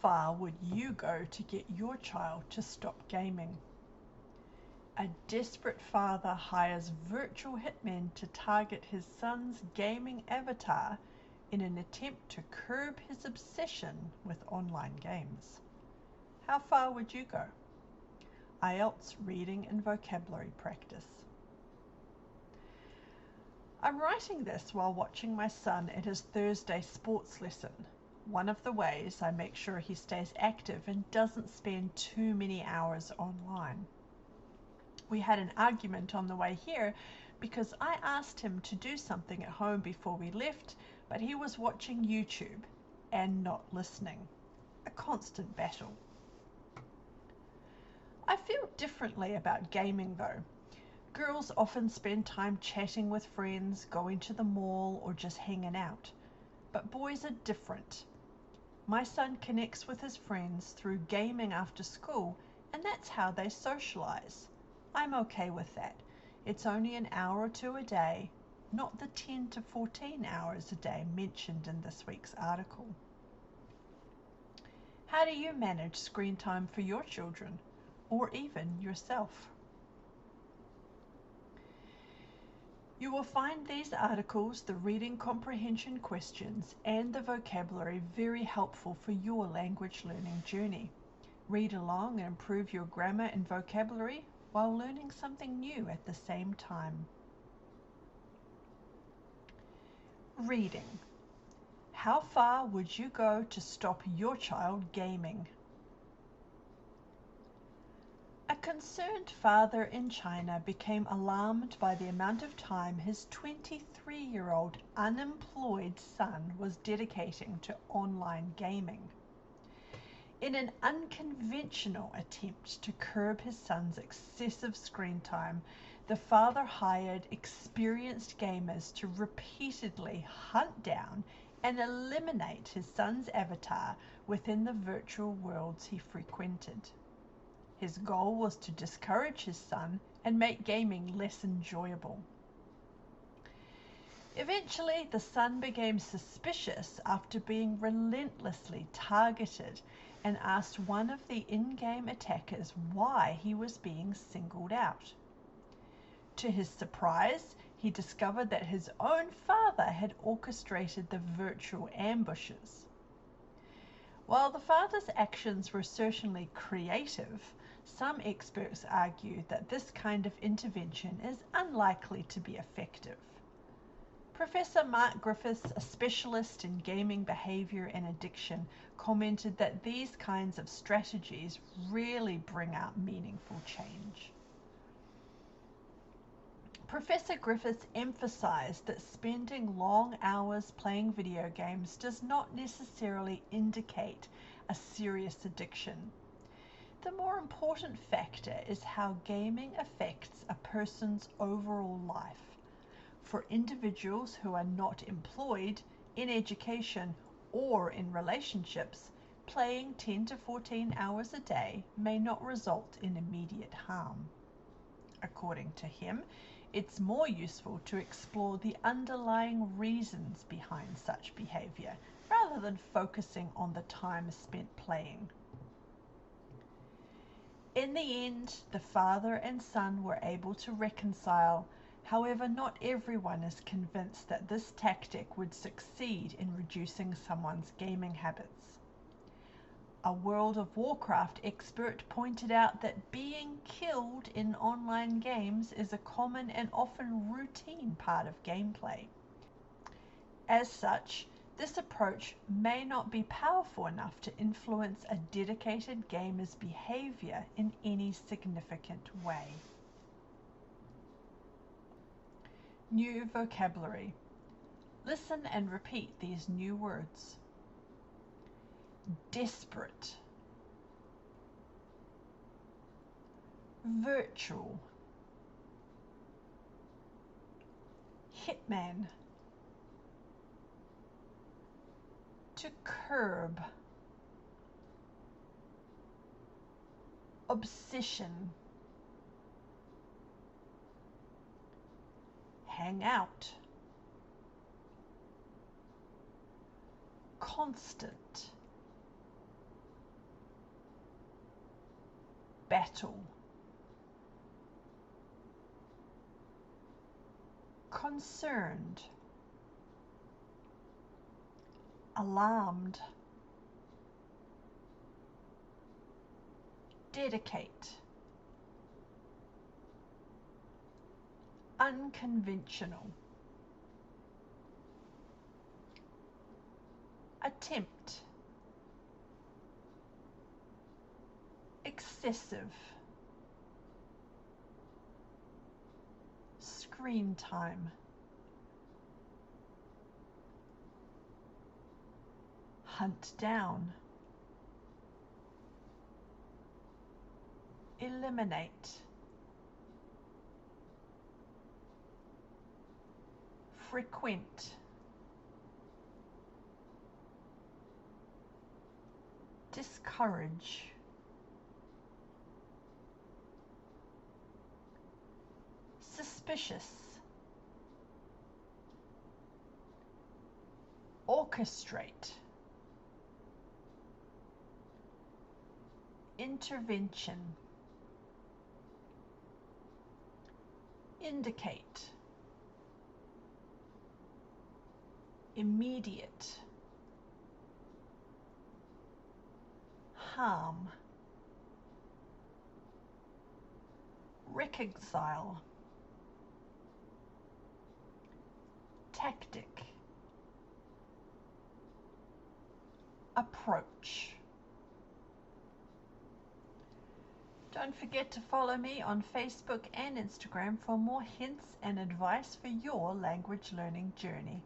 far would you go to get your child to stop gaming? A desperate father hires virtual hitmen to target his son's gaming avatar in an attempt to curb his obsession with online games. How far would you go? IELTS reading and vocabulary practice. I'm writing this while watching my son at his Thursday sports lesson. One of the ways I make sure he stays active and doesn't spend too many hours online. We had an argument on the way here because I asked him to do something at home before we left, but he was watching YouTube and not listening. A constant battle. I feel differently about gaming though. Girls often spend time chatting with friends, going to the mall, or just hanging out. But boys are different. My son connects with his friends through gaming after school, and that's how they socialize. I'm okay with that. It's only an hour or two a day, not the 10 to 14 hours a day mentioned in this week's article. How do you manage screen time for your children, or even yourself? You will find these articles, the reading comprehension questions, and the vocabulary very helpful for your language learning journey. Read along and improve your grammar and vocabulary while learning something new at the same time. Reading. How far would you go to stop your child gaming? A concerned father in China became alarmed by the amount of time his 23-year-old unemployed son was dedicating to online gaming. In an unconventional attempt to curb his son's excessive screen time, the father hired experienced gamers to repeatedly hunt down and eliminate his son's avatar within the virtual worlds he frequented. His goal was to discourage his son and make gaming less enjoyable. Eventually, the son became suspicious after being relentlessly targeted and asked one of the in-game attackers why he was being singled out. To his surprise, he discovered that his own father had orchestrated the virtual ambushes. While the father's actions were certainly creative, some experts argue that this kind of intervention is unlikely to be effective. Professor Mark Griffiths, a specialist in gaming behavior and addiction, commented that these kinds of strategies rarely bring out meaningful change. Professor Griffiths emphasized that spending long hours playing video games does not necessarily indicate a serious addiction. The more important factor is how gaming affects a person's overall life. For individuals who are not employed, in education, or in relationships, playing 10 to 14 hours a day may not result in immediate harm. According to him, it's more useful to explore the underlying reasons behind such behavior, rather than focusing on the time spent playing. In the end, the father and son were able to reconcile. However, not everyone is convinced that this tactic would succeed in reducing someone's gaming habits. A World of Warcraft expert pointed out that being killed in online games is a common and often routine part of gameplay. As such, this approach may not be powerful enough to influence a dedicated gamer's behavior in any significant way. New vocabulary. Listen and repeat these new words. Desperate, virtual, hitman, to curb, obsession, hang out, constant, battle. Concerned, alarmed, dedicate, unconventional, attempt, excessive, screen time, hunt down, eliminate, frequent, discourage, suspicious, orchestrate, intervention, indicate, immediate, harm, reconcile, tactic, approach. Don't forget to follow me on Facebook and Instagram for more hints and advice for your language learning journey.